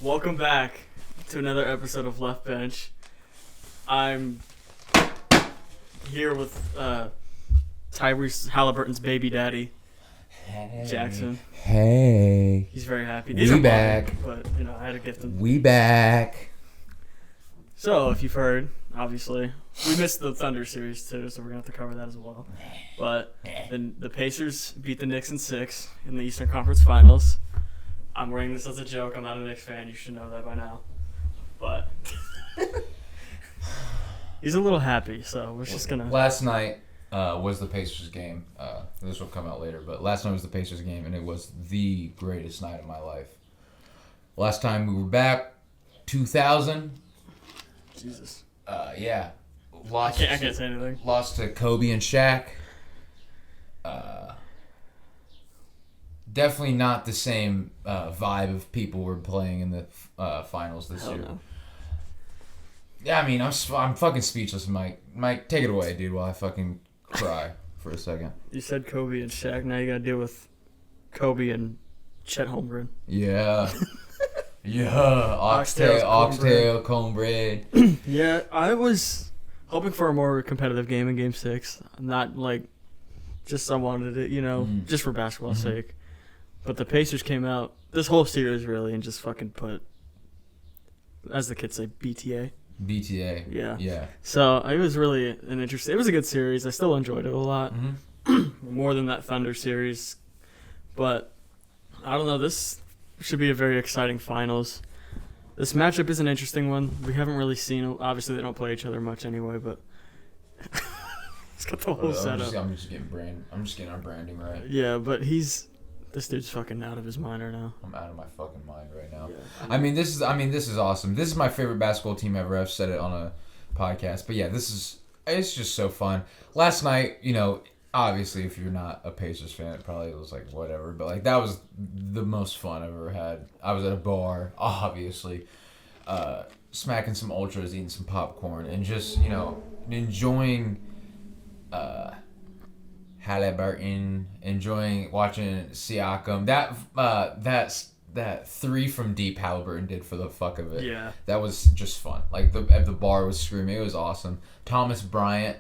Welcome back to another episode of LeftBench. I'm here with Tyrese Halliburton's baby daddy, Jackson. Hey. He's very happy. We back. But, I had to get them. We back. So, if you've heard, obviously, we missed the Thunder series too, so we're going to have to cover that as well. But the Pacers beat the Knicks in 6 in the Eastern Conference Finals. I'm wearing this as a joke. I'm not a Knicks fan. You should know that by now. But he's a little happy, so we're just going to... Last night was the Pacers game. This will come out later, but last night was the Pacers game, and it was the greatest night of my life. Last time we were back, 2000. Jesus. Yeah. I can't say anything. Lost to Kobe and Shaq. Definitely not the same vibe of people were playing in the finals this year. No. Yeah, I mean, I'm fucking speechless, Mike. Mike, take it away, dude, while I fucking cry for a second. You said Kobe and Shaq. Now you got to deal with Kobe and Chet Holmgren. Yeah. Yeah. Oxtail, cornbread. Yeah, I was hoping for a more competitive game in Game 6. Not like just I wanted it, just for basketball's sake. But the Pacers came out this whole series really and just fucking put, as the kids say, BTA. BTA. Yeah. Yeah. So it was really it was a good series. I still enjoyed it a lot. Mm-hmm. More than that Thunder series. But I don't know, this should be a very exciting finals. This matchup is an interesting one. We haven't really seen, obviously they don't play each other much anyway, but it's got the whole setup. I'm just getting our branding right. Yeah, but this dude's fucking out of his mind right now. I'm out of my fucking mind right now. Yeah. I mean, this is awesome. This is my favorite basketball team ever. I've said it on a podcast. But yeah, it's just so fun. Last night, obviously if you're not a Pacers fan, it probably was like whatever. But like that was the most fun I've ever had. I was at a bar, obviously, smacking some ultras, eating some popcorn, and just, enjoying Halliburton, enjoying watching Siakam. That 3 from deep Halliburton did for the fuck of it. Yeah. That was just fun. Like the bar was screaming. It was awesome. Thomas Bryant,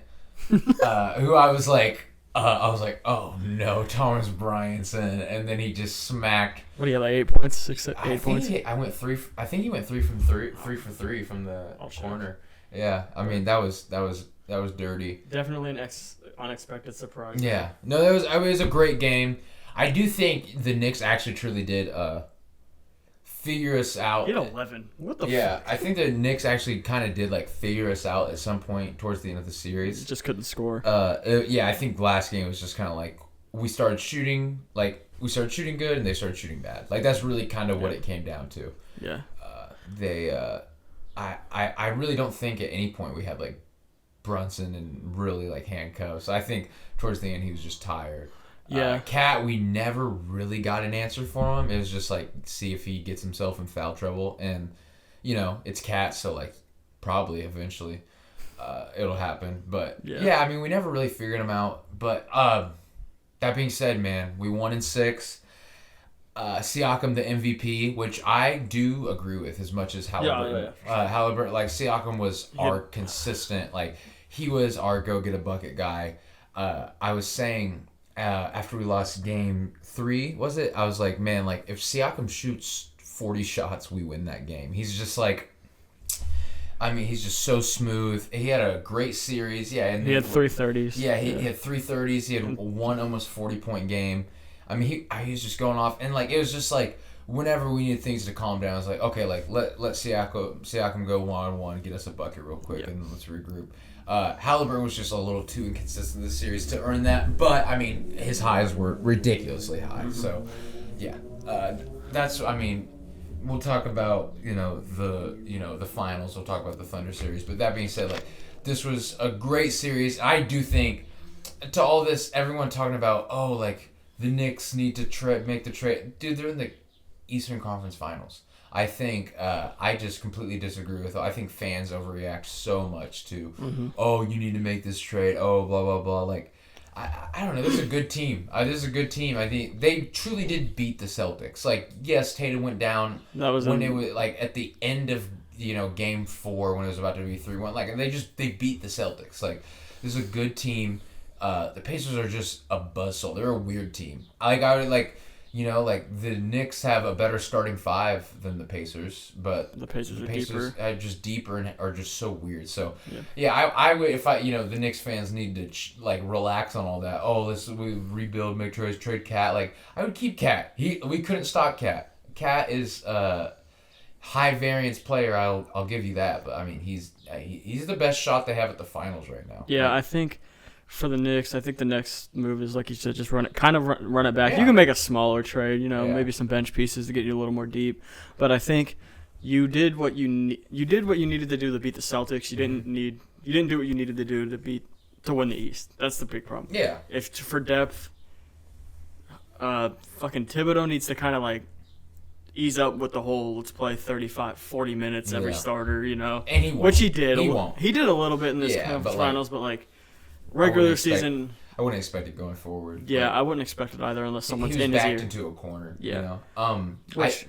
who I was like, oh no, Thomas Bryant's in, and then he just smacked. What do you have, like 8 points? 8 points? I think he went 3 for 3 from the corner. Yeah, I mean that was dirty. Definitely an unexpected surprise. Yeah, no, it was a great game. I do think the Knicks actually truly did figure us out. He had 11. What the? Yeah, fuck? I think the Knicks actually kind of did like figure us out at some point towards the end of the series. Just couldn't score. Yeah, I think last game was just kind of like we started shooting good and they started shooting bad. Like that's really kind of what it came down to. Yeah. I really don't think at any point we had like Brunson and really like handcuffs. I think towards the end he was just tired. Yeah. Cat, we never really got an answer for him. It was just like see if he gets himself in foul trouble, and it's Cat, so like probably eventually it'll happen. But yeah, I mean we never really figured him out. But that being said, man, we won in 6. Siakam the MVP, which I do agree with as much as Halliburton. Yeah. Halliburton, like Siakam was our consistent, like he was our go get a bucket guy. I was saying after we lost game 3, was it? I was like, man, like if Siakam shoots 40 shots, we win that game. He's just like, I mean, he's just so smooth. He had a great series. Yeah, and he had 3 30s. Yeah, he had 3 30s. He had one almost 40-point game. I mean, he was just going off, and like it was just like whenever we needed things to calm down, I was like, okay, like let Siakam go 1-on-1, get us a bucket real quick, and then let's regroup. Halliburton was just a little too inconsistent this series to earn that, but I mean, his highs were ridiculously high. So, yeah, we'll talk about the finals. We'll talk about the Thunder series, but that being said, like this was a great series. I do think to all this, everyone talking about the Knicks need to make the trade. Dude, they're in the Eastern Conference Finals. I think I just completely disagree with it. I think fans overreact so much to, you need to make this trade. Oh, blah, blah, blah. Like, I don't know. This is a good team. This is a good team. I think they truly did beat the Celtics. Like, yes, Tatum went down That was when it was like at the end of game 4 when it was about to be 3-1. Like, they beat the Celtics. Like, this is a good team. The Pacers are just a buzzsaw. They're a weird team. I would like the Knicks have a better starting 5 than the Pacers, but the Pacers are just deeper and are just so weird. So yeah, I would if the Knicks fans need to relax on all that. Oh, we rebuild, make trades, trade Cat. Like, I would keep Cat. We couldn't stop Cat. Cat is a high variance player. I'll give you that. But I mean, he's the best shot they have at the finals right now. Yeah, I think. For the Knicks, I think the next move is, like you said, just run it back. Yeah. You can make a smaller trade, Yeah. maybe some bench pieces to get you a little more deep. But I think you did what you needed to do to beat the Celtics. You didn't do what you needed to do to win the East. That's the big problem. Yeah. If for depth, fucking Thibodeau needs to kind of like ease up with the whole let's play 35, 40 minutes every starter, And he won't. which he did. He won't. He did a little bit in this finals, but like. Regular season, I wouldn't expect it going forward. Yeah, I wouldn't expect it either unless someone's in his ear. He was backed into a corner. Yeah. What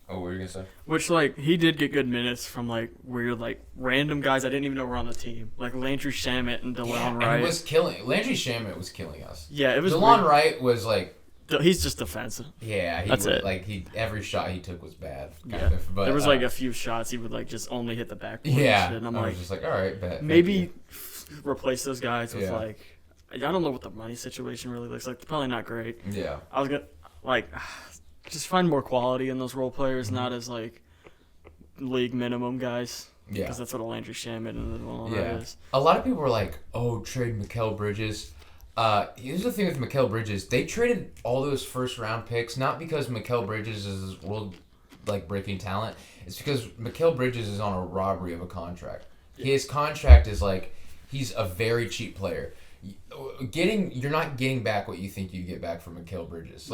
were you gonna say? Which he did get good minutes from weird random guys I didn't even know were on the team, like Landry Shamet and DeLon Wright. And he was killing. Landry Shamet was killing us. Yeah, it was. DeLon Wright was like. He's just defensive. Yeah, that's it. Every shot he took was bad. Kind of. But there was a few shots he would just only hit the backboard. Yeah, and I'm I was just all right, bet. Maybe replace those guys with I don't know what the money situation really looks like. Probably not great. Yeah. I was gonna just find more quality in those role players, not as league minimum guys. Yeah. Because that's what a Landry Shamet and all that is. A lot of people were like, "Oh, trade Mikal Bridges." Here's the thing with Mikal Bridges: they traded all those first-round picks not because Mikal Bridges is world breaking talent. It's because Mikal Bridges is on a robbery of a contract. Yeah. His contract is he's a very cheap player. You're not getting back what you think you get back from Mikal Bridges.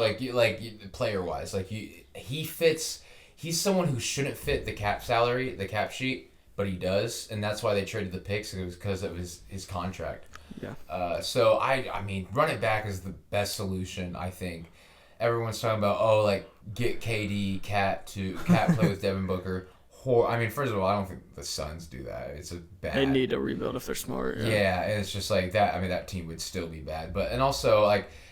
Player wise, he fits. He's someone who shouldn't fit the cap salary, the cap sheet, but he does, and that's why they traded the picks. It was because of his contract. Yeah. So I mean, run it back is the best solution. I think everyone's talking about get KD, Cat play with Devin Booker. I mean, first of all, I don't think the Suns do that. It's a bad. They need to rebuild if they're smart. Yeah, and it's just that. I mean, that team would still be bad. And also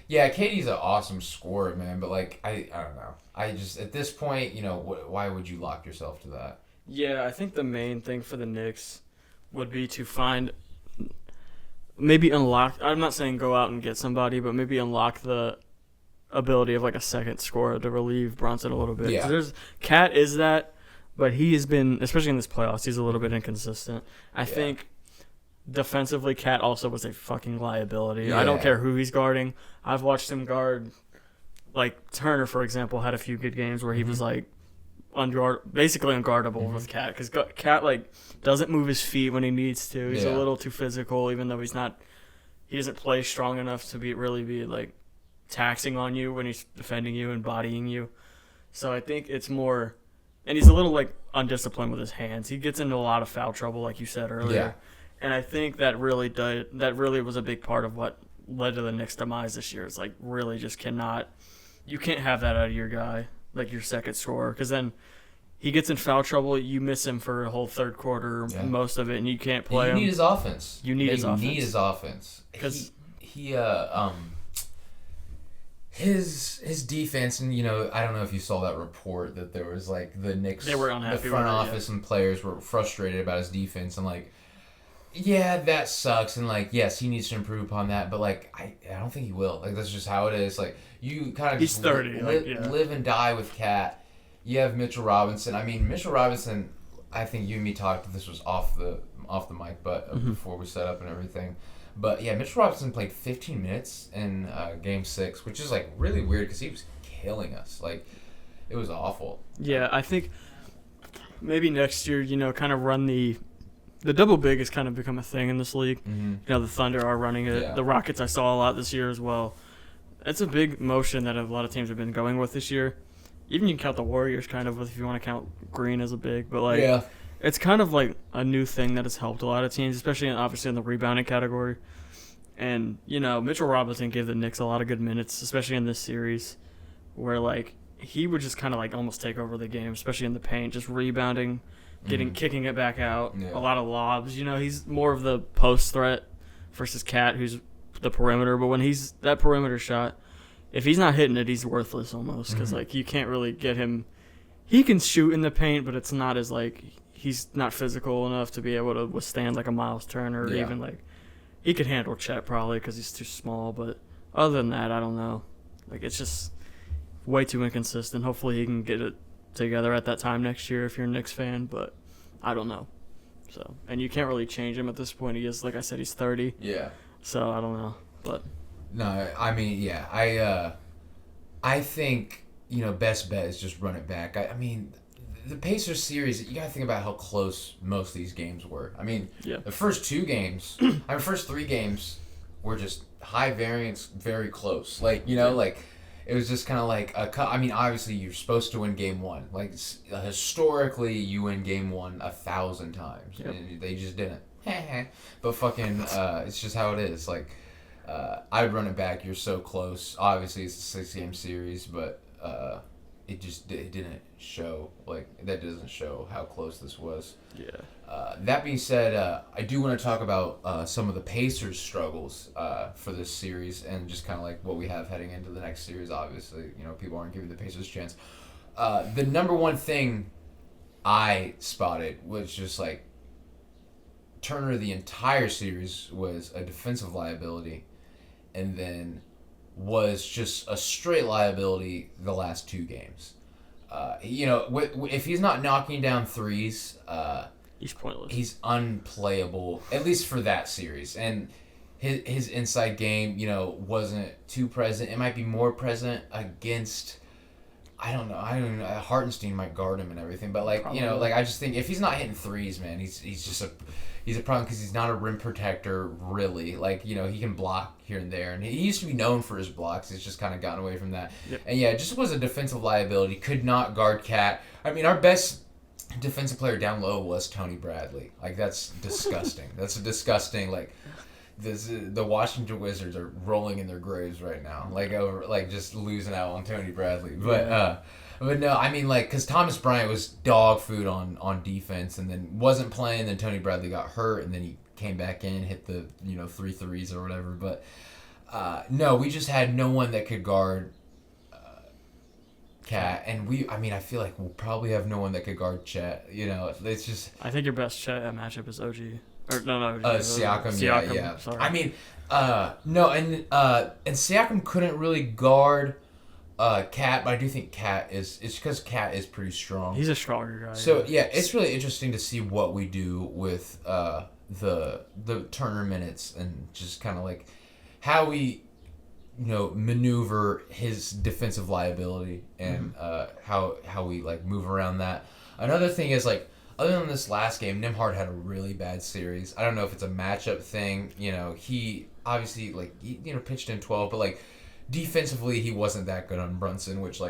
KD's an awesome scorer, man. But I don't know. I just at this point, why would you lock yourself to that? Yeah, I think the main thing for the Knicks would be to find, maybe unlock. I'm not saying go out and get somebody, but maybe unlock the ability of a second scorer to relieve Brunson a little bit. Yeah. Cat is that. But he has been, especially in this playoffs, he's a little bit inconsistent. I think defensively, Cat also was a fucking liability. Yeah. I don't care who he's guarding. I've watched him guard, Turner, for example, had a few good games where he was basically unguardable with Cat. Because Cat doesn't move his feet when he needs to. He's a little too physical, even though he doesn't play strong enough to really be taxing on you when he's defending you and bodying you. So I think it's more. And he's a little undisciplined with his hands. He gets into a lot of foul trouble, like you said earlier. Yeah. And I think that really was a big part of what led to the Knicks' demise this year. It's really just you can't have that out of your guy, your second scorer, because then he gets in foul trouble. You miss him for a whole third quarter, most of it, and you can't play him. You need his offense. You need his offense. Need his offense. Because His defense, and I don't know if you saw that report that there was the Knicks, they were unhappy. The front office and players were frustrated about his defense, and that sucks, and yes, he needs to improve upon that, but I don't think he will. That's just how it is. You kind of he's 30, live and die with Cat. You have Mitchell Robinson. I mean, Mitchell Robinson. I think you and me talked. This was off the mic, but before we set up and everything. But yeah, Mitchell Robinson played 15 minutes in Game 6, which is really weird because he was killing us. It was awful. Yeah, I think maybe next year, kind of run the double big has kind of become a thing in this league. Mm-hmm. The Thunder are running it. Yeah. The Rockets I saw a lot this year as well. It's a big motion that a lot of teams have been going with this year. Even you can count the Warriors kind of if you want to count Green as a big, but it's kind of a new thing that has helped a lot of teams, especially obviously in the rebounding category. And, Mitchell Robinson gave the Knicks a lot of good minutes, especially in this series, where, he would just kind of, almost take over the game, especially in the paint, just rebounding, kicking it back out, a lot of lobs. He's more of the post threat versus Cat, who's the perimeter. But when he's that perimeter shot, if he's not hitting it, he's worthless almost because, you can't really get him. He can shoot in the paint, but it's not as, he's not physical enough to be able to withstand, a Miles Turner or even, he could handle Chet probably because he's too small. But other than that, I don't know. It's just way too inconsistent. Hopefully he can get it together at that time next year if you're a Knicks fan, but I don't know. So, and you can't really change him at this point. He is, like I said, he's 30. Yeah. So I don't know, but no, I mean, yeah, I think best bet is just run it back. I mean, the Pacers series, you gotta think about how close most of these games were. I mean, the first three games were just high variance, very close. It was just kind of I mean, obviously you're supposed to win game one. Historically, you win game one 1,000 times, and they just didn't. But fucking, it's just how it is. I'd run it back. You're so close. Obviously, it's a 6-game series, but it didn't show. That doesn't show how close this was. Yeah. That being said, I do want to talk about some of the Pacers' struggles for this series and just kind of what we have heading into the next series. Obviously, people aren't giving the Pacers a chance. The number one thing I spotted was just Turner the entire series was a defensive liability, and then was just a straight liability the last 2 games. If he's not knocking down threes, he's pointless. He's unplayable, at least for that series. And his inside game, wasn't too present. It might be more present against, I don't know. Hartenstein might guard him and everything, but I just think if he's not hitting threes, man, he's a problem because he's not a rim protector really. He can block here and there, and he used to be known for his blocks. He's just kind of gotten away from that. Yep. And it just was a defensive liability. Could not guard Cat. I mean, our best defensive player down low was Tony Bradley. That's disgusting. That's a disgusting the Washington Wizards are rolling in their graves right now, just losing out on Tony Bradley. But no, I mean, because Thomas Bryant was dog food on defense, and then wasn't playing. Then Tony Bradley got hurt, and then he came back in, hit the 3 threes or whatever. But no, we just had no one that could guard Cat, and I feel like we'll probably have no one that could guard Chet. It's just. I think your best Chet matchup is OG. Or no, Siakam. Yeah. Sorry. I mean, no, and Siakam couldn't really guard Cat, but I do think it's because Cat is pretty strong. He's a stronger guy. So it's really interesting to see what we do with the Turner minutes and just kind of how we maneuver his defensive liability and how we move around that. Another thing is other than this last game, Nembhard had a really bad series. I don't know if it's a matchup thing. He obviously pitched in 12, but defensively he wasn't that good on Brunson, which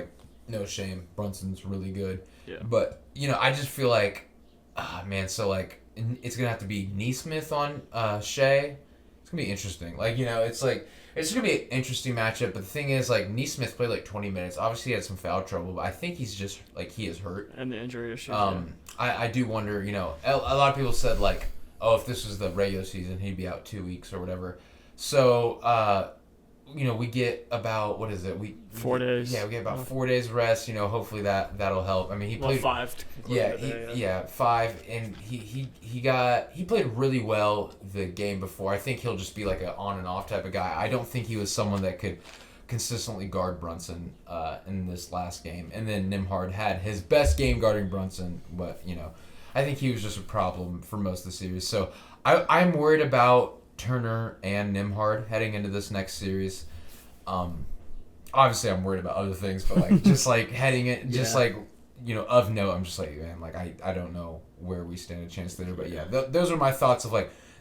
no shame. Brunson's really good. Yeah. But I just feel man. So it's gonna have to be Neesmith on Shea. It's gonna be interesting. It's gonna be an interesting matchup. But the thing is, Neesmith played 20 minutes. Obviously, he had some foul trouble, but I think he's just he is hurt. And the injury issues. I do wonder. A lot of people said if this was the regular season, he'd be out 2 weeks or whatever. So we get about 4 days. Yeah, we get about 4 days rest. Hopefully that'll help. I mean, he played 5. To conclude 5, and he played really well the game before. I think he'll just be an on and off type of guy. I don't think he was someone that could consistently guard Brunson in this last game. And then Nembhard had his best game guarding Brunson, but I think he was just a problem for most of the series. So I'm worried about Turner and Nembhard heading into this next series. Obviously I'm worried about other things, but just heading it, just of note, I'm just man, I don't know where we stand a chance there, but those are my thoughts of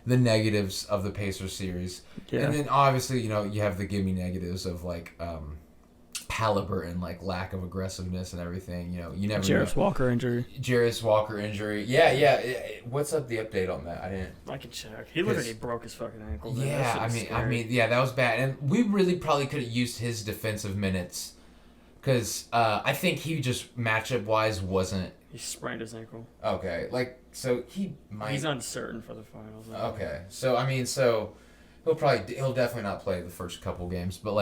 the negatives of the Pacers series. And then obviously you have the gimme negatives of Halliburton like lack of aggressiveness and everything. You never Jarris know. Walker injury. Yeah. What's up the update on that? I can check. He literally broke his fucking ankle. Man. Yeah, I mean, yeah, that was bad, and we really probably could have used his defensive minutes, because I think he just matchup wise wasn't. He sprained his ankle. Okay, so he might. He's uncertain for the finals. Okay, so he'll definitely not play the first couple games, but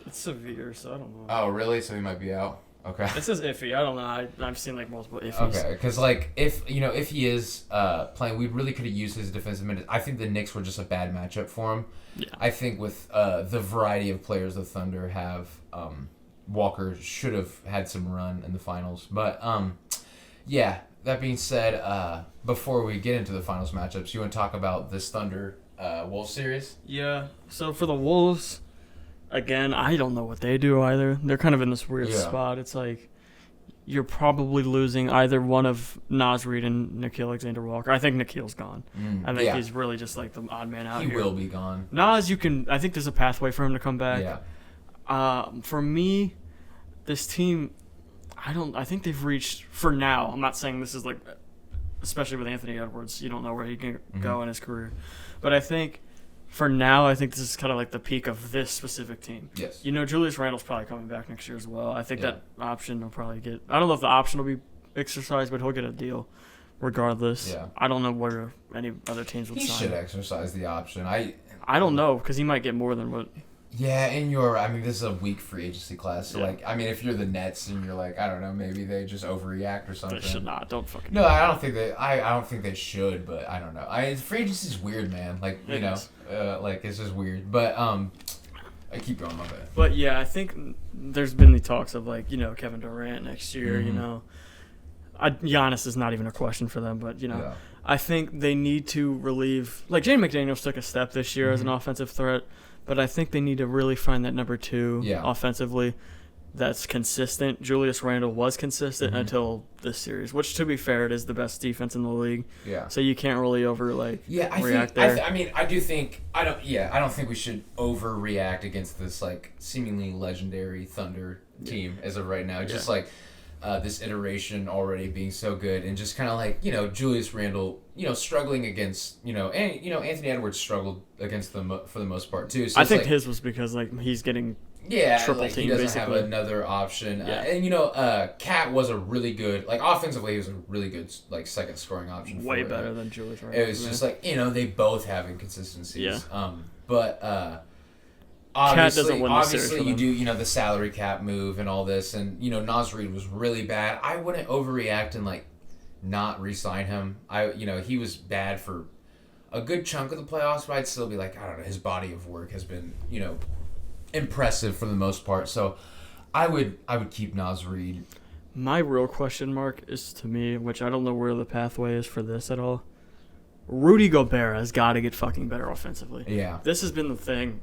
it's severe, so I don't know. Oh really? So he might be out. Okay. This is iffy. I don't know. I've seen multiple iffies. Okay, because if he is playing, we really could have used his defensive minutes. I think the Knicks were just a bad matchup for him. Yeah. I think with the variety of players the Thunder have, Walker should have had some run in the finals. But yeah. That being said, before we get into the finals matchups, you want to talk about this Thunder Wolves series? Yeah. So for the Wolves. Again, I don't know what they do either. They're kind of in this weird spot. It's like you're probably losing either one of Naz Reid and Nickeil Alexander-Walker. I think Nikhil's gone. I think he's really just like the odd man out here. He will be gone. Naz, I think there's a pathway for him to come back. Yeah. For me, this team, I think they've reached, for now, I'm not saying this is especially with Anthony Edwards, you don't know where he can go in his career. But I think... For now, I think this is kind of like the peak of this specific team. Yes. Julius Randle's probably coming back next year as well. I think that option will probably get... I don't know if the option will be exercised, but he'll get a deal regardless. Yeah. I don't know where any other teams would sign. He should exercise the option. I don't know, because he might get more than what... Yeah, this is a weak free agency class. So, if you're the Nets and you're I don't know, maybe they just overreact or something. They should not. Don't fucking... No, I don't think they... I don't think they should, but I don't know. Free agency is weird, man. It's just weird. But, I keep going, my bad. But, yeah, I think there's been the talks of, Kevin Durant next year, Giannis is not even a question for them, but, I think they need to relieve... Jaden McDaniels took a step this year as an offensive threat. But I think they need to really find that number two offensively that's consistent. Julius Randle was consistent until this series, which, to be fair, it is the best defense in the league. Yeah. So you can't really react there. I don't think we should overreact against this seemingly legendary Thunder team as of right now. Just this iteration already being so good, and just kind of Julius Randle, struggling against, and Anthony Edwards struggled against them for the most part too. So I think his was because he's getting triple team. He doesn't basically have another option. Yeah. Cat was a really good offensively. He was a really good second scoring option. Way better than Julius Randle. It was just they both have inconsistencies. Yeah. But. Obviously, you do, the salary cap move and all this, and, Naz Reid was really bad. I wouldn't overreact and, not re-sign him. He was bad for a good chunk of the playoffs, but I'd still be I don't know, his body of work has been, impressive for the most part. So I would keep Naz Reid. My real question mark is, to me, which I don't know where the pathway is for this at all, Rudy Gobert has got to get fucking better offensively. Yeah. This has been the thing.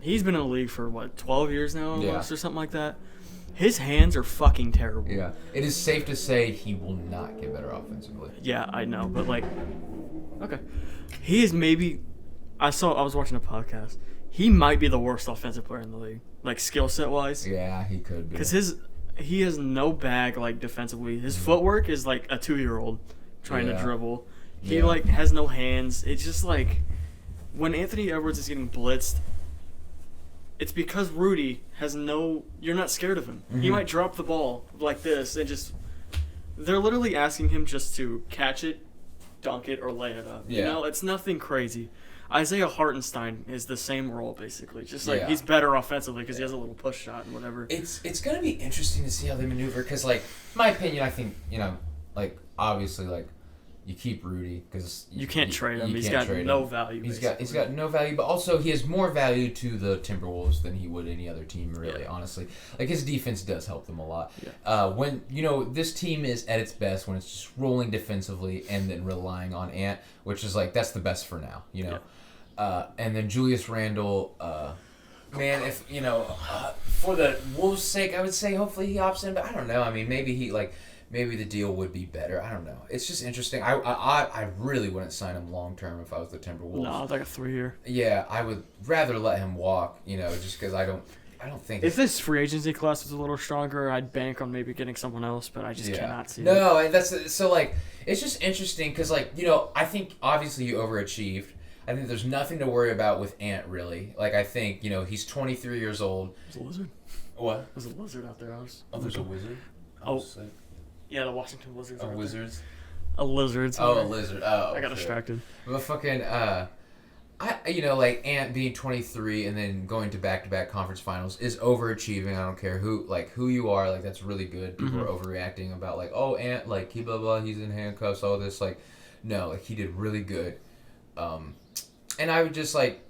He's been in the league for, 12 years now almost or something like that. His hands are fucking terrible. Yeah. It is safe to say he will not get better offensively. Yeah, I know. But, okay. He is maybe... I was watching a podcast. He might be the worst offensive player in the league. Skill set-wise. Yeah, he could be. Because he has no bag, defensively. His footwork is, a 2-year-old trying to dribble. He, has no hands. It's just, when Anthony Edwards is getting blitzed... It's because Rudy has you're not scared of him. He might drop the ball like this and just... They're literally asking him just to catch it, dunk it, or lay it up. Yeah. It's nothing crazy. Isaiah Hartenstein is the same role, basically. Just he's better offensively because he has a little push shot and whatever. It's going to be interesting to see how they maneuver because, my opinion, I think, obviously, you keep Rudy because you can't trade him. He's got no value. He's got no value, but also he has more value to the Timberwolves than he would any other team. Really, honestly, his defense does help them a lot. Yeah. When this team is at its best when it's just rolling defensively and then relying on Ant, which is that's the best for now. And then Julius Randle. Man, if for the Wolves' sake, I would say hopefully he opts in, but I don't know. I mean, maybe he Maybe the deal would be better. I don't know. It's just interesting. I really wouldn't sign him long term if I was the Timberwolves. No, a 3-year. Yeah, I would rather let him walk. Just because I don't. don't think. If this free agency class was a little stronger, I'd bank on maybe getting someone else, but I just cannot see it. No, that's so like it's just interesting because like I think obviously you overachieved. I think there's nothing to worry about with Ant really. Like I think he's 23 years old. There's a lizard. What? There's a lizard out there. There's a wizard. Yeah, the Washington Wizards. Wizards. A lizard. A lizard. Oh, I got distracted. But fucking like Ant being 23 and then going to back-to-back conference finals is overachieving. I don't care who you are, like that's really good. People are overreacting about like, oh, Ant, like he blah blah, he's in handcuffs, all this, like no, like he did really good. And I would just like,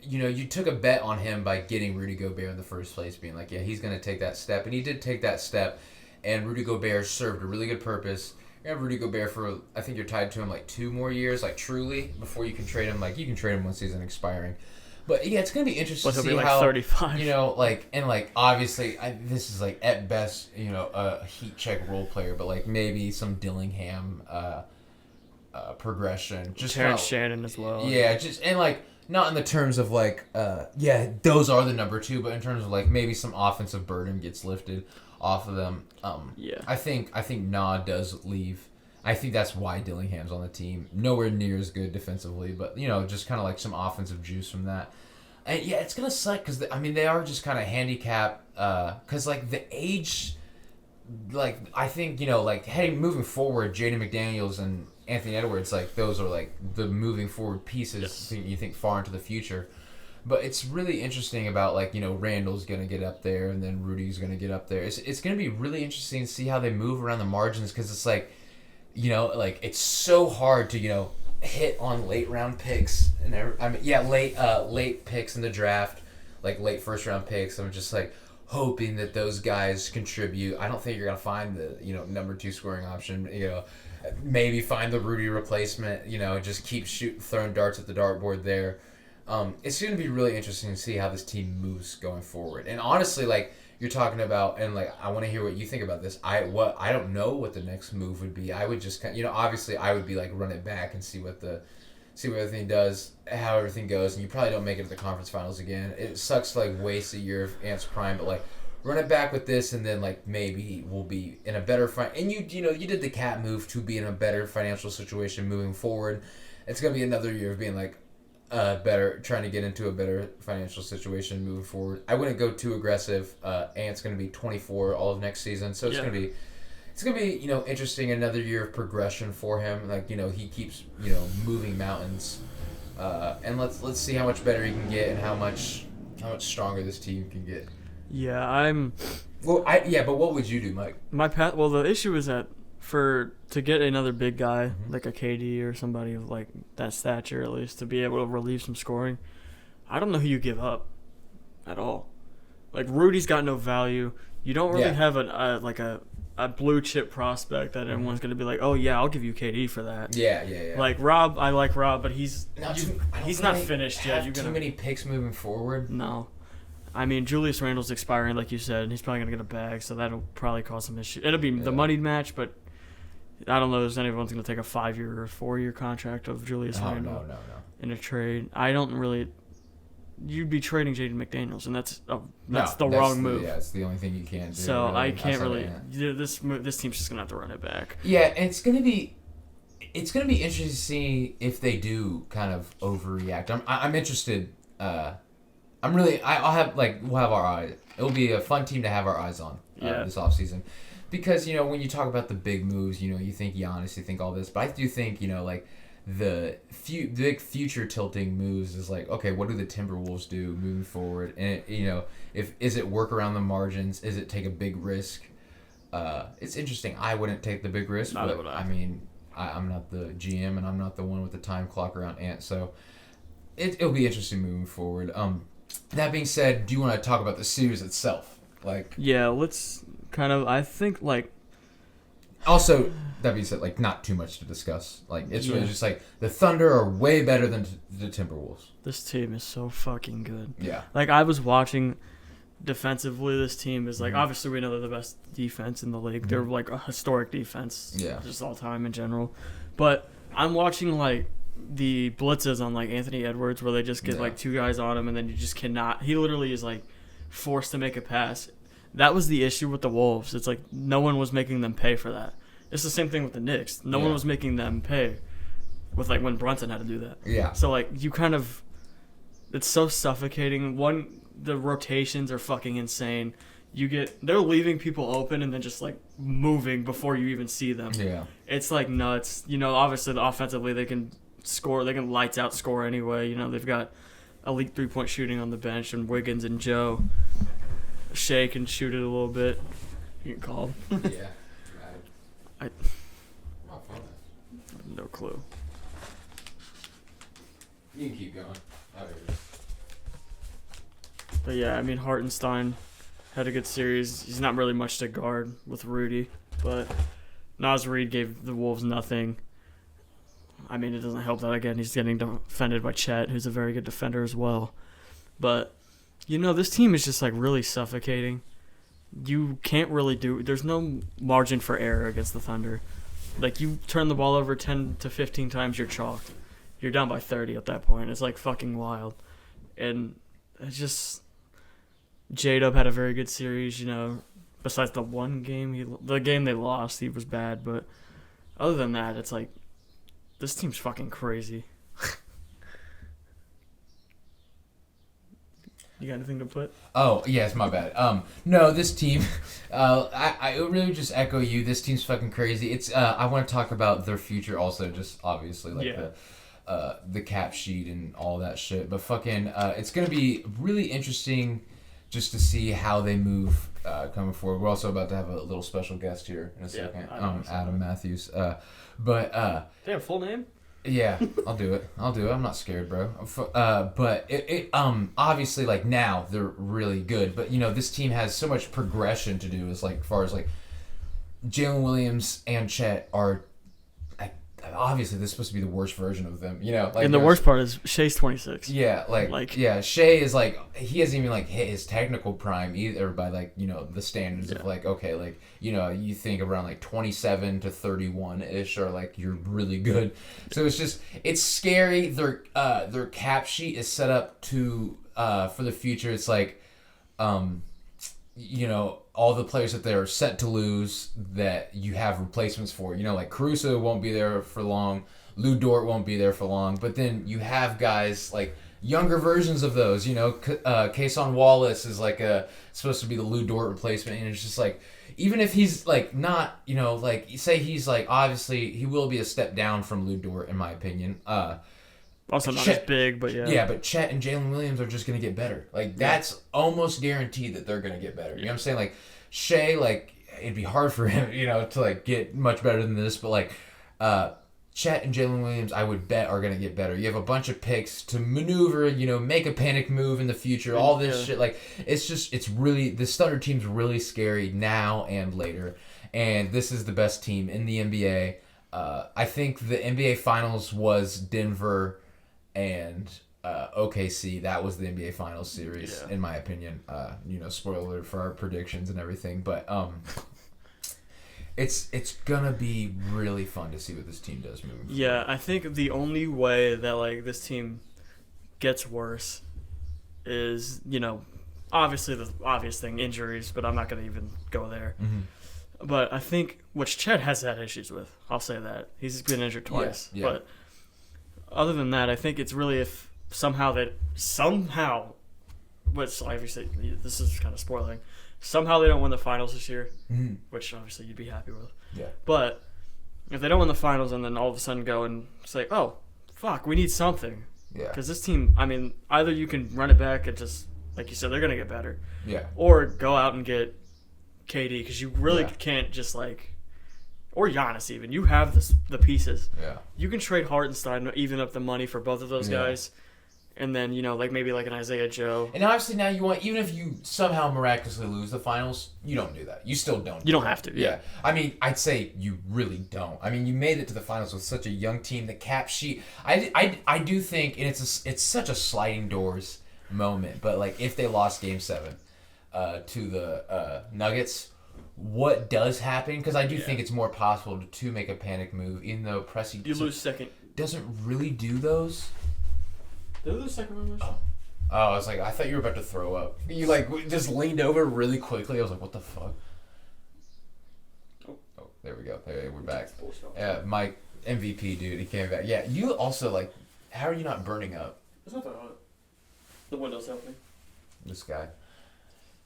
you took a bet on him by getting Rudy Gobert in the first place, being like, yeah, he's gonna take that step, and he did take that step, and Rudy Gobert served a really good purpose. You have Rudy Gobert for, I think you're tied to him like 2 more years, like truly, before you can trade him. Like you can trade him once he's expiring. But yeah, it's gonna be interesting to see like how 35. Obviously this is like at best a heat check role player, but like maybe some Dillingham progression. Just Terrence Shannon as well. Yeah, just and like not in the terms of like those are the number 2, but in terms of like maybe some offensive burden gets lifted off of them. I think Na does leave. I think that's why Dillingham's on the team. Nowhere near as good defensively, but just kind of like some offensive juice from that. And yeah, it's gonna suck because they are just kind of handicapped because like the age, like I think moving forward, Jaden McDaniels and Anthony Edwards, like those are like the moving forward pieces. Yes. You think far into the future. But it's really interesting about like Randall's gonna get up there and then Rudy's gonna get up there. It's gonna be really interesting to see how they move around the margins because it's like like it's so hard to hit on late round picks and late picks in the draft, like late first round picks. I'm just like hoping that those guys contribute. I don't think you're gonna find the number 2 scoring option. Maybe find the Rudy replacement. Just keep throwing darts at the dartboard there. It's going to be really interesting to see how this team moves going forward. And honestly, like you're talking about, and like I want to hear what you think about this. I don't know what the next move would be. I would just obviously I would be like run it back and see what everything does, how everything goes, and you probably don't make it to the conference finals again. It sucks to like waste a year of Ant's prime, but like run it back with this, and then like maybe we'll be in a better and you did the cat move to be in a better financial situation moving forward. It's gonna be another year of being like. Trying to get into a better financial situation moving forward. I wouldn't go too aggressive. Ant's going to be 24 all of next season, so it's going to be interesting. Another year of progression for him. Like he keeps moving mountains, and let's see how much better he can get and how much stronger this team can get. Yeah, but what would you do, Mike? Well, the issue is that to get another big guy like a KD or somebody of like that stature at least to be able to relieve some scoring, I don't know who you give up at all. Like Rudy's got no value. You don't really have a blue chip prospect that everyone's gonna be like, oh yeah, I'll give you KD for that. Yeah. Like Rob, I like Rob, but he's not finished yet. You're too many picks moving forward. No. I mean, Julius Randle's expiring, like you said, and he's probably going to get a bag, so that'll probably cause some issues. It'll be the moneyed match, but I don't know if anyone's going to take a 5-year or 4-year contract of Julius Randle in a trade. I don't really... You'd be trading Jaden McDaniels, and that's the wrong move. Yeah, it's the only thing you can't do. So really. I can't really... This team's just going to have to run it back. Yeah, and it's going to be interesting to see if they do kind of overreact. I'm interested... we'll have our eyes. It'll be a fun team to have our eyes on this offseason. Because, when you talk about the big moves, you think Giannis, you think all this. But I do think, the big future tilting moves is like, okay, what do the Timberwolves do moving forward? And, is it work around the margins? Is it take a big risk? It's interesting. I wouldn't take the big risk. Neither would I. I mean, I'm not the GM, and I'm not the one with the time clock around Ant. So it'll be interesting moving forward. That being said, do you want to talk about the series itself? Let's kind of. I think Also, that being said, not too much to discuss. It's really just the Thunder are way better than the Timberwolves. This team is so fucking good. Yeah. I was watching defensively. This team is obviously we know they're the best defense in the league. They're a historic defense. Yeah. Just all time in general. But I'm watching the blitzes on Anthony Edwards where they just get 2 guys on him and then you just cannot. He literally is forced to make a pass. That was the issue with the Wolves. It's like no one was making them pay for that. It's the same thing with the Knicks. No one was making them pay with like when Brunson had to do that. Yeah. So like you kind of, it's so suffocating. The rotations are fucking insane. They're leaving people open and then just like moving before you even see them. Yeah. It's like nuts. Obviously offensively they can score. They can lights out score anyway. They've got elite 3-point shooting on the bench and Wiggins and Joe. Shea can shoot it a little bit. You can call him. Yeah. I have no clue. You can keep going. But yeah, I mean Hartenstein had a good series. He's not really much to guard with Rudy, but Naz Reid gave the Wolves nothing. I mean, it doesn't help that, again, he's getting defended by Chet, who's a very good defender as well. But, this team is just, like, really suffocating. You can't really there's no margin for error against the Thunder. Like, you turn the ball over 10 to 15 times, you're chalked. You're down by 30 at that point. It's, like, fucking wild. And it's just... J-Dub had a very good series, besides the one game. The game they lost, he was bad. But other than that, it's like, this team's fucking crazy. You got anything to put? Oh, yes, my bad. No, this team, I really just echo you. This team's fucking crazy. It's I want to talk about their future also, just obviously like the cap sheet and all that shit. But fucking, it's gonna be really interesting just to see how they move coming forward. We're also about to have a little special guest here in a second, Adam Matthews. They have full name? Yeah, I'll do it. I'm not scared, bro. But it obviously like now they're really good. But this team has so much progression to do as like far as like Jalen Williams and Chet are. Obviously, this is supposed to be the worst version of them, Like, and the worst part is Shea's 26. Yeah, Shea is like he hasn't even like hit his technical prime either by like the standards of like okay like you think around like 27 to 31 ish are like you're really good, so it's scary. Their cap sheet is set up to for the future. It's like all the players that they're set to lose that you have replacements for. Like Caruso won't be there for long. Lou Dort won't be there for long. But then you have guys like younger versions of those. Kason Wallace is like supposed to be the Lou Dort replacement. And it's just like, even if he's like not, like say he's like, obviously he will be a step down from Lou Dort in my opinion. Also not as big, but yeah. Yeah, but Chet and Jalen Williams are just going to get better. Like, that's almost guaranteed that they're going to get better. You know what I'm saying? Like, Shea, like, it'd be hard for him, to, like, get much better than this. But, like, Chet and Jalen Williams, I would bet, are going to get better. You have a bunch of picks to maneuver, make a panic move in the future, all this shit. Like, it's really, this Thunder team's really scary now and later. And this is the best team in the NBA. I think the NBA Finals was Denver and OKC. That was the NBA Finals series, in my opinion. Spoiler alert for our predictions and everything, but it's gonna be really fun to see what this team does moving forward. Yeah, I think the only way that like this team gets worse is obviously the obvious thing, injuries, but I'm not gonna even go there. Mm-hmm. But I think which Chet has had issues with. I'll say that he's been injured twice, but. Other than that, I think it's really if somehow, which like you said, this is kind of spoiling, somehow they don't win the finals this year, which obviously you'd be happy with. Yeah. But if they don't win the finals and then all of a sudden go and say, oh, fuck, we need something. Yeah. Because this team, I mean, either you can run it back and just, like you said, they're going to get better. Yeah. Or go out and get KD because you really can't just like... Or Giannis even. You have the pieces. Yeah. You can trade Hartenstein, even up the money for both of those guys. And then, like maybe like an Isaiah Joe. And obviously now you want, even if you somehow miraculously lose the finals, you don't do that. You still don't. You don't have to. Yeah. I mean, I'd say you really don't. I mean, you made it to the finals with such a young team. The cap sheet, I do think, and it's such a sliding doors moment, but like if they lost Game 7 to the Nuggets, what does happen? Because I do think it's more possible to make a panic move, even though Presti lose second doesn't really do those. Did they lose second round? Oh, I was like, I thought you were about to throw up. You like just leaned over really quickly. I was like, what the fuck? Oh, there we go. There we're back. Yeah, Mike MVP dude, he came back. Yeah, you also like. How are you not burning up? It's not that hot. The window's helping. This guy.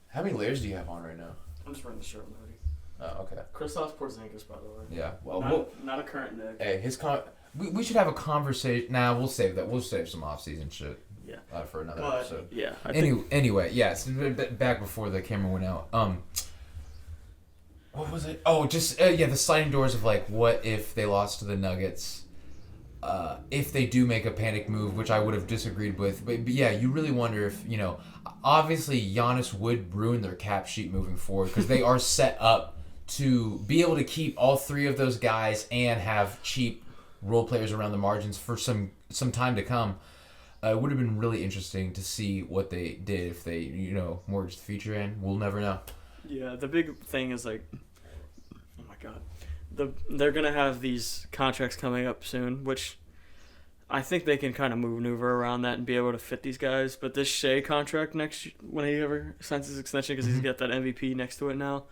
How many layers do you have on right now? I'm just wearing the shirt and hoodie. Oh, okay. Kristaps Porzingis, by the way. Yeah. Well, not a current Nick. Hey, we should have a conversation. Nah, we'll save that. We'll save some off-season shit. Yeah. For another episode. Yeah. Anyway, yes. Back before the camera went out. What was it? Oh, just the sliding doors of like, what if they lost to the Nuggets? If they do make a panic move, which I would have disagreed with, but yeah, you really wonder if obviously Giannis would ruin their cap sheet moving forward because they are set up to be able to keep all three of those guys and have cheap role players around the margins for some time to come. It would have been really interesting to see what they did if they mortgaged the future in. We'll never know. Yeah, the big thing is like, oh my god. They're going to have these contracts coming up soon, which I think they can kind of maneuver around that and be able to fit these guys. But this Shea contract next when he ever signs his extension, because he's got that MVP next to it now,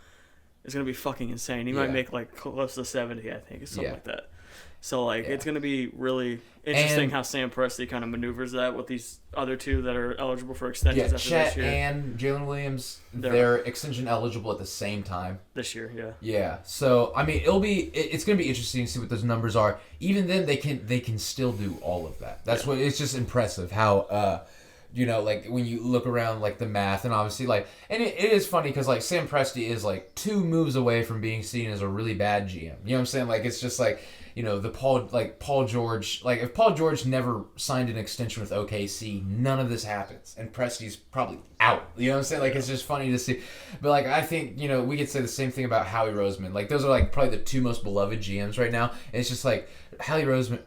is going to be fucking insane. He might make like close to 70, I think, or something like that. So it's going to be really interesting how Sam Presti kind of maneuvers that with these other two that are eligible for extensions after Chet this year. And Jalen Williams, they're extension eligible at the same time. This year, yeah. Yeah. So I mean, it's going to be interesting to see what those numbers are. Even then, they can still do all of that. That's what it's just impressive how. Like when you look around, like the math, and obviously, and it is funny because like Sam Presti is like 2 moves away from being seen as a really bad GM. You know what I'm saying? Like it's just like Paul George. Like if Paul George never signed an extension with OKC, none of this happens, and Presti's probably out. You know what I'm saying? Like it's just funny to see. But like I think we could say the same thing about Howie Roseman. Like those are like probably the 2 most beloved GMs right now. And it's just like Howie Roseman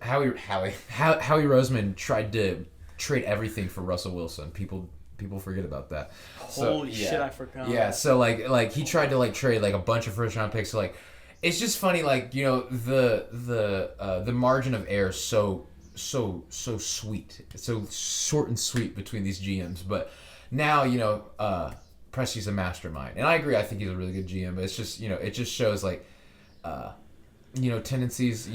tried to trade everything for Russell Wilson. People forget about that. Holy shit, I forgot. Yeah, so like he tried to like trade like a bunch of first round picks. So like it's just funny, like the margin of error is so sweet. It's so short and sweet between these GMs. But now Presti's a mastermind, and I agree. I think he's a really good GM. But it's just it just shows like tendencies.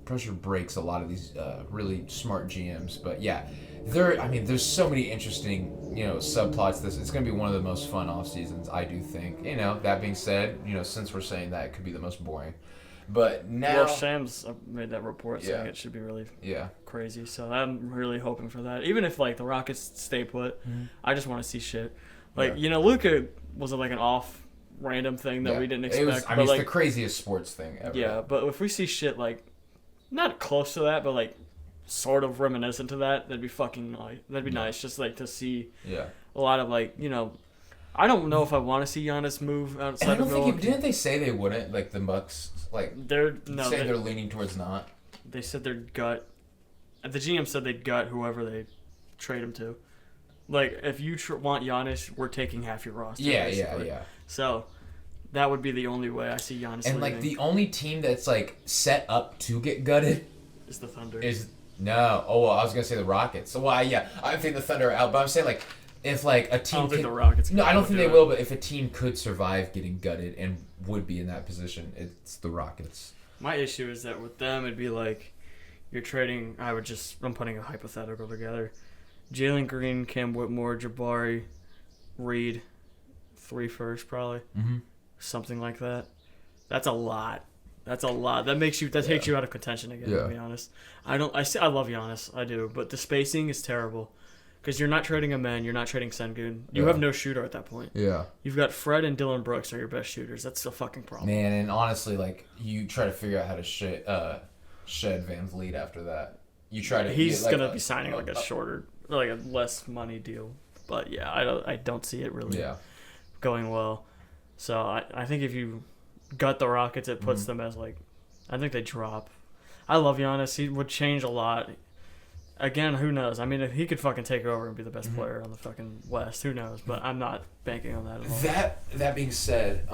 Pressure breaks a lot of these really smart GMs, but yeah, there's so many interesting subplots to this. It's going to be one of the most fun off seasons, I do think. That being said, since we're saying that, it could be the most boring. But now, Sam's made that report saying it should be really crazy. So I'm really hoping for that. Even if like the Rockets stay put, I just want to see shit. Like Luka was like an off random thing that we didn't expect. It's the craziest sports thing ever. Yeah, but if we see shit like not close to that, but like sort of reminiscent to that, that'd be fucking that'd be nice. Just like to see a lot of like I don't know if I want to see Giannis move outside of Milwaukee. Didn't they say they wouldn't? Like the Bucks, they're leaning towards not. They said their gut. The GM said they'd gut whoever they trade him to. Like if you want Giannis, we're taking half your roster. Yeah. So that would be the only way I see Giannis leaving. Like the only team that's like set up to get gutted is the Thunder. No. Oh, well, I was gonna say the Rockets. So I think the Thunder are out, but I'm saying like if like a team. I don't think the Rockets. No, I don't think they will. But if a team could survive getting gutted and would be in that position, it's the Rockets. My issue is that with them, it'd be like you're trading. I'm putting a hypothetical together. Jalen Green, Cam Whitmore, Jabari, Reed, 3 firsts probably. Mm-hmm. Something like that. That's a lot. That takes you out of contention again. To be honest, I love Giannis. I do, but the spacing is terrible because you're not trading a man. You're not trading Sengun. You have no shooter at that point. Yeah. You've got Fred and Dylan Brooks are your best shooters. That's a fucking problem. Man, and honestly, like you try to figure out how to shed Van Vliet after that. He's gonna be signing like a shorter, like a less money deal. But yeah, I don't see it really going well. So I think if you gut the Rockets, it puts them as like, I think they drop. I love Giannis. He would change a lot. Again, who knows? I mean, if he could fucking take over and be the best player on the fucking West, who knows? But I'm not banking on that at all. That being said,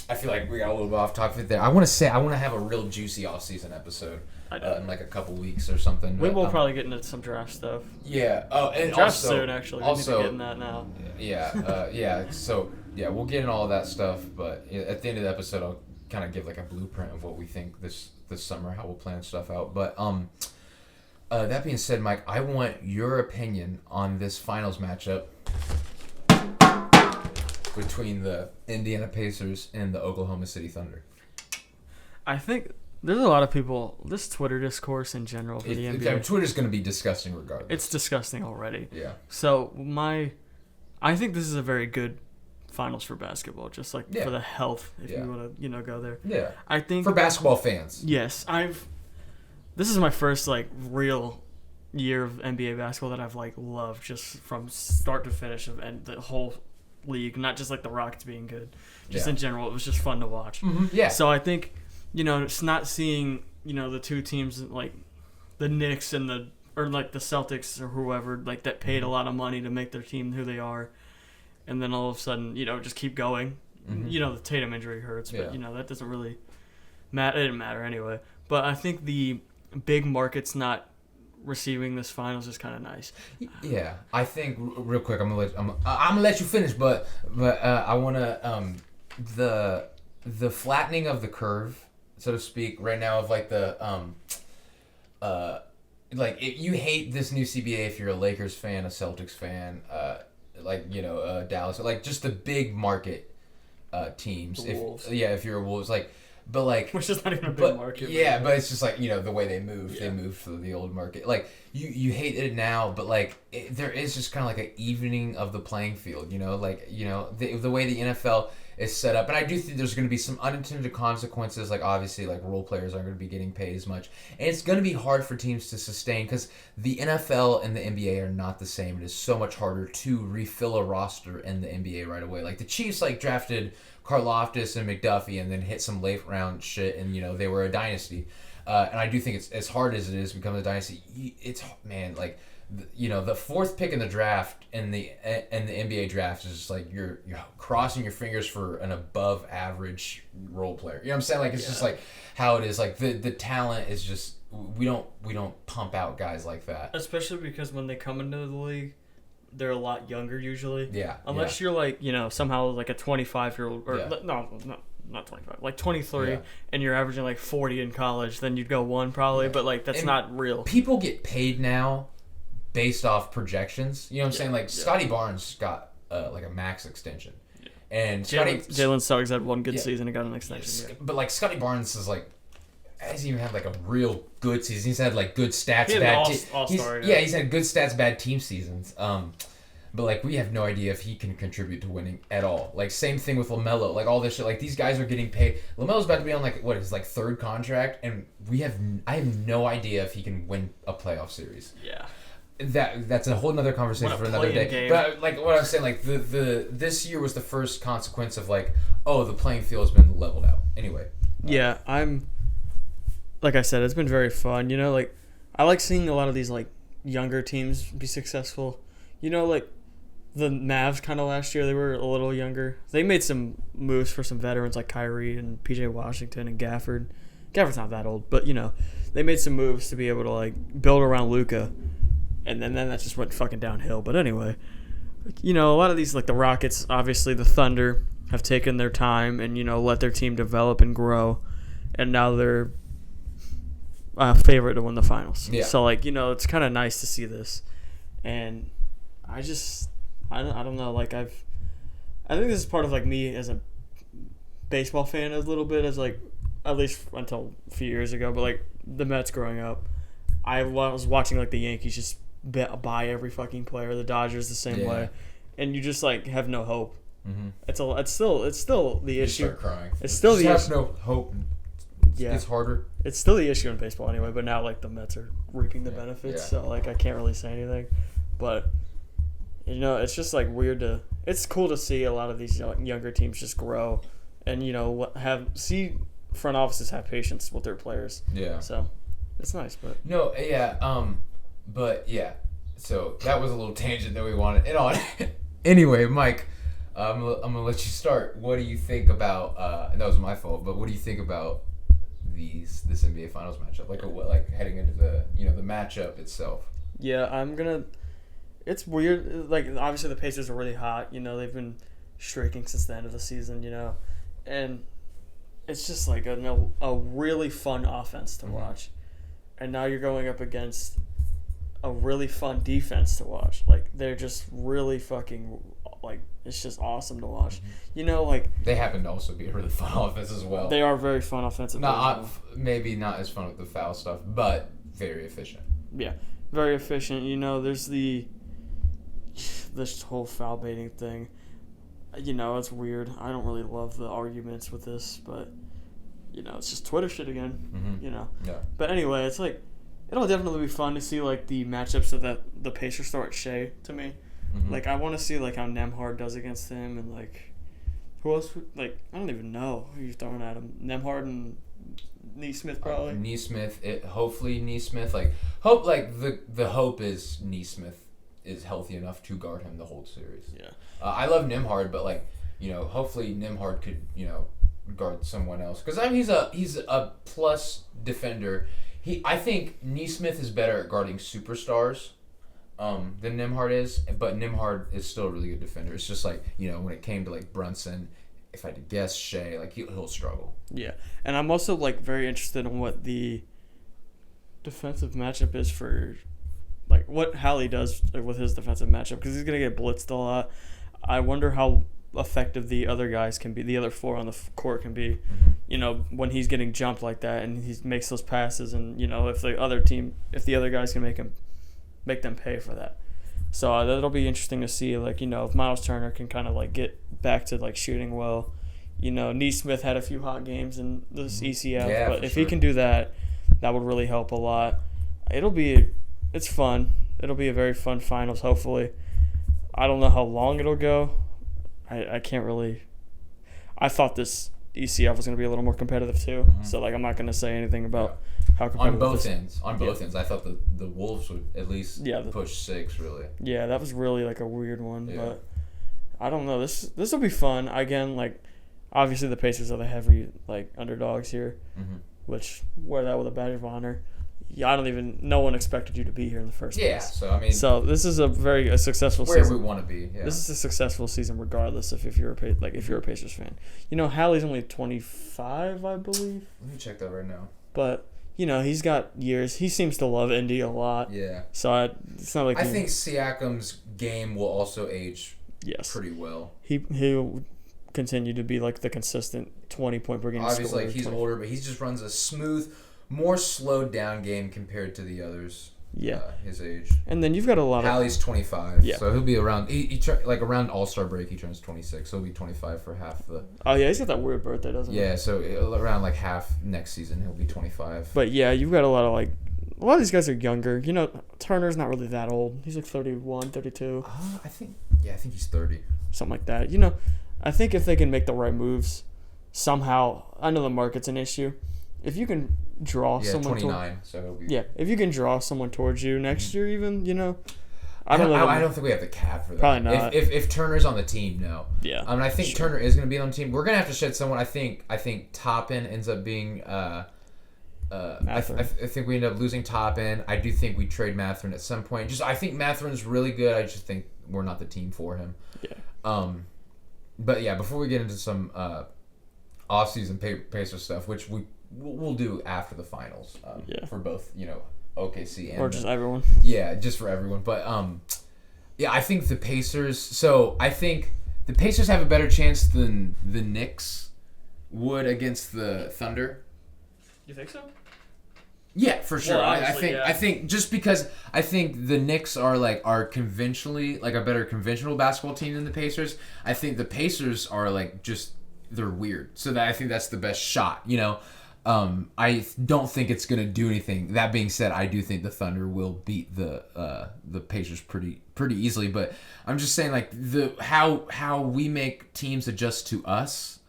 I feel like we got a little bit off topic there. I want to have a real juicy off-season episode in like a couple weeks or something. We will probably get into some draft stuff. Yeah. Oh, and draft also, soon actually. We need to get in that now. Yeah. Yeah. So yeah, we'll get in all of that stuff. But at the end of the episode, I'll kind of give like a blueprint of what we think this summer, how we'll plan stuff out. But that being said, Mike, I want your opinion on this finals matchup between the Indiana Pacers and the Oklahoma City Thunder. I think there's a lot of people, this Twitter discourse in general for the NBA. Twitter's going to be disgusting regardless. It's disgusting already. Yeah. So I think this is a very good finals for basketball, just like for the health, if you want to, go there. Yeah. I think for basketball fans. Yes. This is my first like real year of NBA basketball that I've like loved just from start to finish and the whole league, not just like the Rockets being good, just in general. It was just fun to watch. Mm-hmm. Yeah. So I think it's not seeing the two teams like the Knicks and the Celtics or whoever like that paid a lot of money to make their team who they are, and then all of a sudden just keep going. Mm-hmm. The Tatum injury hurts, but that doesn't really matter. It didn't matter anyway. But I think the big markets not receiving this finals is kind of nice. Yeah, I think real quick. I'm gonna let you finish, but I wanna the flattening of the curve, so to speak, right now of like the like if you hate this new CBA if you're a Lakers fan, a Celtics fan, Dallas, like just the big market teams. The Wolves. If you're a Wolves, but like, which is not even a big market. Yeah, but it's just like the way they moved. Yeah. They moved for the old market. Like you hate it now, but like there is just kind of like an evening of the playing field. The way the NFL is set up, and I do think there's going to be some unintended consequences. Like obviously, like role players aren't going to be getting paid as much, and it's going to be hard for teams to sustain because the NFL and the NBA are not the same. It is so much harder to refill a roster in the NBA right away. Like the Chiefs, drafted Karlaftis and McDuffie and then hit some late round shit and they were a dynasty, and I do think it's as hard as it is to become a dynasty. It's the fourth pick in the draft and the NBA draft is just like you're crossing your fingers for an above average role player. You know what I'm saying? Like it's just like how it is. Like the talent is just we don't pump out guys like that. Especially because when they come into the league, they're a lot younger usually. Yeah. Unless you're like, somehow like a 25-year-old or no, not 25, like 23, and you're averaging like 40 in college, then you'd go one probably, but like that's not real. People get paid now based off projections. You know what I'm saying? Like Scotty Barnes got like a max extension. Yeah. And Jalen Suggs had one good season and got an extension. Yeah. But like Scotty Barnes is like hasn't even had like a real good season. He's had like good stats, he's had good stats, bad team seasons. But like we have no idea if he can contribute to winning at all. Like same thing with LaMelo. Like all this shit. Like these guys are getting paid. LaMelo's about to be on his third contract, and I have no idea if he can win a playoff series. Yeah. That's a whole nother conversation for another day. Game. But like what I was saying, like the this year was the first consequence of like, the playing field has been leveled out. Anyway. Yeah, like I said, it's been very fun. I like seeing a lot of these like younger teams be successful. Like the Mavs kind of last year, they were a little younger. They made some moves for some veterans like Kyrie and PJ Washington and Gafford. Gafford's not that old, but they made some moves to be able to like build around Luka. And then that just went fucking downhill. But anyway, a lot of these, like the Rockets, obviously the Thunder, have taken their time and, let their team develop and grow. And now they're favorite to win the finals. Yeah. So, it's kind of nice to see this. And I don't know. Like, I think this is part of, like, me as a baseball fan a little bit, as, like, at least until a few years ago. But, like, the Mets growing up, I was watching, like, the Yankees just buy every fucking player. The Dodgers the same way, and you just like have no hope. Mm-hmm. It's still the issue. Start crying. It's still the issue. No hope. It's harder. It's still the issue in baseball anyway. But now like the Mets are reaping the benefits, so like I can't really say anything. But it's just like weird it's cool to see a lot of these younger teams just grow, and see front offices have patience with their players. Yeah. So it's nice, but but yeah, so that was a little tangent that we wanted. And on. Anyway, Mike, I'm gonna let you start. What do you think about? And that was my fault. But what do you think about this NBA Finals matchup? Like heading into the the matchup itself. Yeah, it's weird. Like, obviously the Pacers are really hot. They've been streaking since the end of the season. And it's just like a really fun offense to watch. And now you're going up against a really fun defense to watch. Like, they're just really fucking, like, it's just awesome to watch. Like, they happen to also be a really fun offense as well. They are very fun offensive. Maybe not as fun with the foul stuff, but very efficient. Yeah, very efficient. There's this whole foul baiting thing. It's weird. I don't really love the arguments with this, but it's just Twitter shit again. Yeah. But anyway, it's like it'll definitely be fun to see like the matchups that the Pacers throw at Shea to me. Like, I want to see like how Nembhard does against him, and like who else? Like, I don't even know who you're throwing at him. Nembhard and Nesmith probably. Nesmith. Hopefully Nesmith. The hope is Nesmith is healthy enough to guard him the whole series. Yeah. I love Nembhard, but hopefully Nembhard could guard someone else, because he's a plus defender. I think Nesmith is better at guarding superstars than Nembhard is, but Nembhard is still a really good defender. It's just like when it came to like Brunson, if I had to guess, Shea, like he'll struggle. Yeah, and I'm also like very interested in what the defensive matchup is for, like what Hallie does with his defensive matchup, because he's gonna get blitzed a lot. I wonder how effective the other guys can be, the other four on the court can be, when he's getting jumped like that and he makes those passes, and if the other guys can make them pay for that. So that'll be interesting to see, like, if Miles Turner can kind of like get back to like shooting well. Nesmith had a few hot games in this ECF, but if he can do that, that would really help a lot. It's fun. It'll be a very fun finals, hopefully. I don't know how long it'll go. I can't really. I thought this ECF was going to be a little more competitive too. So like, I'm not going to say anything about how competitive. On both ends. I thought the Wolves would at least push 6 really. Yeah, that was really like a weird one, but I don't know. This will be fun. Again, like, obviously the Pacers are the heavy like underdogs here, which wear that with a badge of honor. Yeah, no one expected you to be here in the first place. Yeah, so I mean. So this is a successful season. Where we want to be. Yeah. This is a successful season, regardless if you're a Pacers fan. Hallie's only 25, I believe. Let me check that right now. But he's got years. He seems to love Indy a lot. Yeah. So it's not like I think Siakam's game will also age. Yes. Pretty well. He'll continue to be like the consistent 20-point per game. Obviously, he's older, but he just runs a smooth, more slowed down game compared to the others. Yeah, his age. And then you've got a lot of. Hallie's 25. Yeah. So he'll be around. Like around All-Star break, he turns 26. So he'll be 25 for half the. Oh yeah, he's got that weird birthday, doesn't he? Yeah. So around like half next season, he'll be 25. But yeah, you've got a lot of these guys are younger. Turner's not really that old. He's like 31, 32. I think he's 30. Something like that. I think if they can make the right moves, somehow. I know the market's an issue. If you can draw someone 29, so it'll be... if you can draw someone towards you next year, even I don't think we have the cap for that. Probably not. If Turner's on the team, no. Yeah. I think Turner is going to be on the team. We're going to have to shed someone. I think Toppin ends up being. I think we end up losing Toppin. I do think we trade Mathurin at some point. I think Matherin's really good. I just think we're not the team for him. Yeah. But yeah, before we get into some off-season Pacer stuff, which we'll do after the finals. For both, OKC and or just everyone. Yeah, just for everyone. But I think the Pacers. So I think the Pacers have a better chance than the Knicks would against the Thunder. You think so? Yeah, for sure. Well, I think just because I think the Knicks are conventionally like a better conventional basketball team than the Pacers. I think the Pacers are they're weird. So that I think that's the best shot. I don't think it's gonna do anything. That being said, I do think the Thunder will beat the Pacers pretty easily. But I'm just saying, like, how we make teams adjust to us.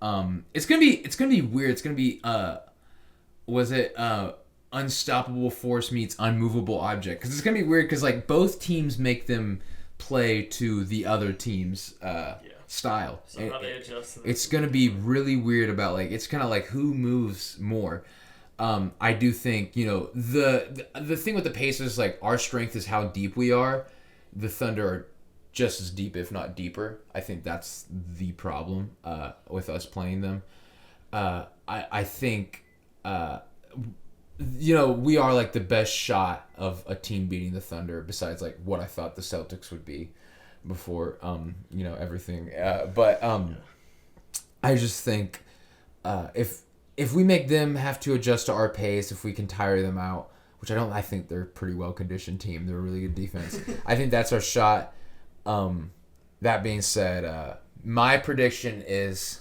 It's gonna be weird. It's gonna be unstoppable force meets unmovable object, because it's gonna be weird because like both teams make them play to the other team's style. So how they adjust. It's going to be really weird about, like, it's kind of like who moves more. I do think, the thing with the Pacers, like, our strength is how deep we are. The Thunder are just as deep, if not deeper. I think that's the problem with us playing them. I think, we are, like, the best shot of a team beating the Thunder besides, like, what I thought the Celtics would be before, everything. I just think if we make them have to adjust to our pace, if we can tire them out, which I think they're a pretty well-conditioned team. They're a really good defense. I think that's our shot. That being said, my prediction is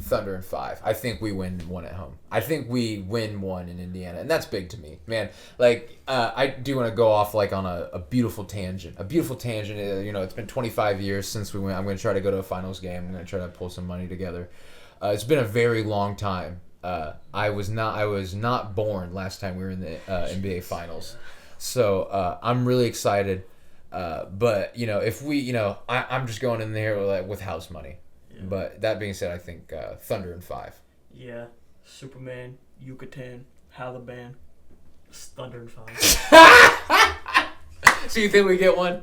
Thunder in 5. I think we win 1 at home. I think we win 1 in Indiana, and that's big to me, man. Like, I do want to go off, like, on a beautiful tangent. A beautiful tangent. It's been 25 years since we went. I'm going to try to go to a finals game. I'm going to try to pull some money together. It's been a very long time. I was not born last time we were in the NBA finals, so I'm really excited. But if we, I'm just going in there with house money. Yeah. But that being said, I think Thunder in 5. Yeah, Superman, Yucatan, Haliban, Thunder in 5. So you think we get one?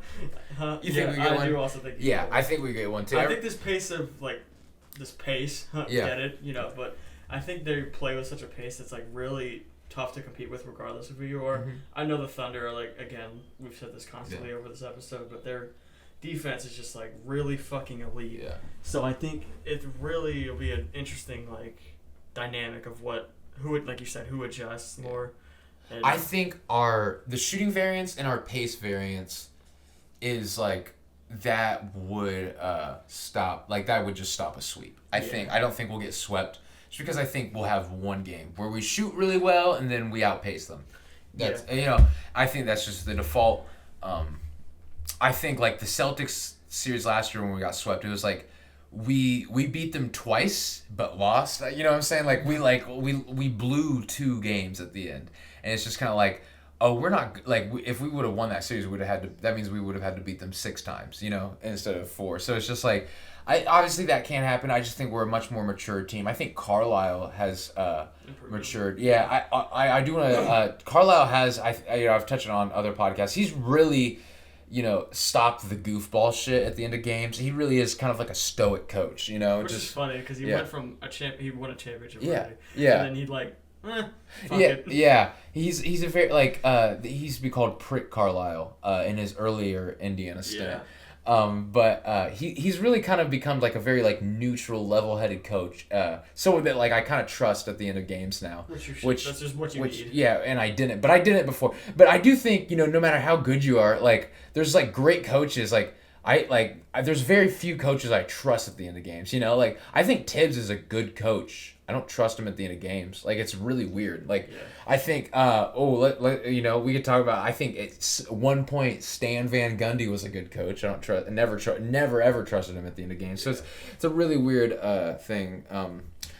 You think we get one? I do also think. I think we get one too. I think this pace, get it, but I think they play with such a pace that's, like, really tough to compete with regardless of who you are. Mm-hmm. I know the Thunder are, like, again, we've said this constantly over this episode, but their defense is just, like, really fucking elite. Yeah. So I think it'll be an interesting, like, dynamic of who adjusts more. And I think the shooting variance and our pace variance is, like, that would stop, like, that would just stop a sweep. I don't think we'll get swept, just because I think we'll have one game where we shoot really well and then we outpace them. That's I think that's just the default. I think, like, the Celtics series last year when we got swept, it was like we beat them twice but lost. You know what I'm saying? Like, we blew 2 games at the end, and it's just kind of like, oh, we're not, like, if we would have won that series, that means we would have had to beat them 6 times, instead of 4. So it's just like, obviously that can't happen. I just think we're a much more mature team. I think Carlisle has matured. Yeah, I do want to. Carlisle has. I've touched on other podcasts. He's really, stopped the goofball shit at the end of games. He really is kind of like a stoic coach. Which is funny because he went from he won a championship. Yeah, and then he'd like. Fuck it. Yeah. He's a very, like, he used to be called Prick Carlisle in his earlier Indiana stint. But he's really kind of become, like, a very, like, neutral, level-headed coach. So that, like, I kind of trust at the end of games now. That's just what you need. Yeah, and I didn't. But I did it before. But I do think, no matter how good you are, like, there's, like, great coaches, like, there's very few coaches I trust at the end of games, Like, I think Tibbs is a good coach. I don't trust him at the end of games. Like, it's really weird. Like, I think, we could talk about, I think at one point Stan Van Gundy was a good coach. I don't never ever trusted him at the end of games. So it's a really weird thing.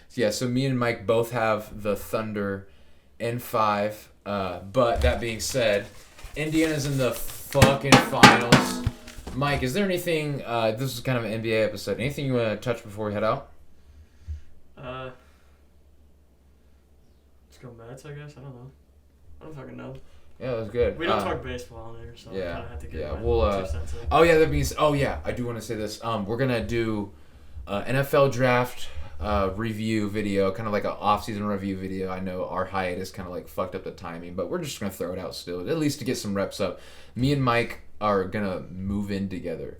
So me and Mike both have the Thunder in 5. But that being said, Indiana's in the fucking finals. Mike, is there anything, this is kind of an NBA episode, anything you want to touch before we head out? Let's go Mets, I guess. I don't know. I don't fucking know. Yeah, that was good. We don't talk baseball on there, so I kind of have to get my 2 cents in. I do want to say this. We're going to do NFL draft review video, kind of like an off-season review video. I know our hiatus kind of, like, fucked up the timing, but we're just going to throw it out still, at least to get some reps up. Me and Mike are going to move in together.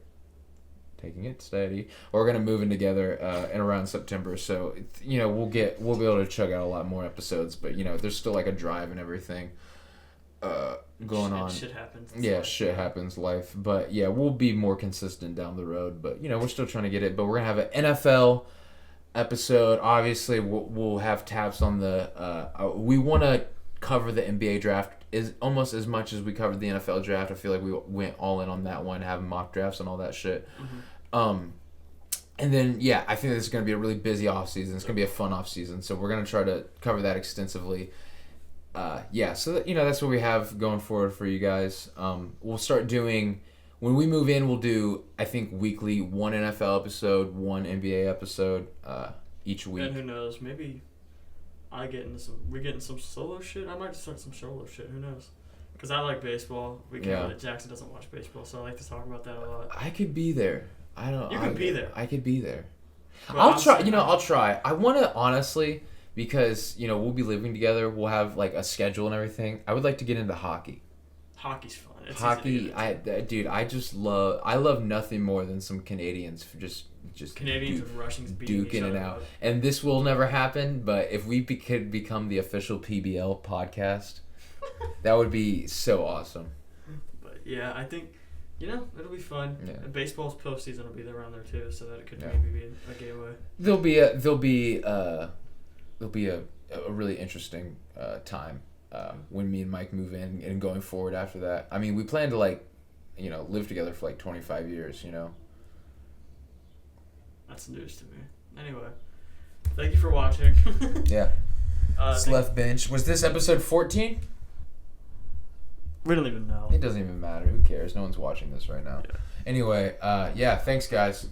Taking it steady. We're going to move in together in around September, so we'll be able to chug out a lot more episodes, but there's still, like, a drive and everything going on. Shit happens. Yeah, shit happens, life. But yeah, we'll be more consistent down the road, but we're still trying to get it. But we're going to have an NFL episode. Obviously, we'll have tabs on the we want to cover the NBA draft is almost as much as we covered the NFL draft. I feel like we went all in on that one, having mock drafts and all that shit. Mm-hmm. And then, I think this is going to be a really busy offseason. It's going to be a fun offseason. So we're going to try to cover that extensively. So that, that's what we have going forward for you guys. We'll start doing when we move in, we'll do, I think, weekly, one NFL episode, one NBA episode each week. And who knows? Maybe we get into some solo shit. I might just start some solo shit. Who knows? Because I like baseball. Jackson doesn't watch baseball, so I like to talk about that a lot. I could be there. You could be there. I could be there. But I'll try. I'll try. I want to, honestly, because, we'll be living together. We'll have, like, a schedule and everything. I would like to get into hockey. Hockey's fun. It's Hockey, I love nothing more than some Canadians for just Canadians and Russians duking it out. And this will never happen, but if we could become the official PBL podcast, that would be so awesome. But yeah, I think it'll be fun. Yeah. And baseball's postseason will be there around there too, so that it could maybe be a gateway. There'll be a really interesting time. When me and Mike move in and going forward after that. I mean, we plan to live together for 25 years, That's news to me. Anyway, thank you for watching. Yeah. It's LeftBench. Was this episode 14? We don't even know. It doesn't even matter. Who cares? No one's watching this right now. Yeah. Anyway, thanks guys.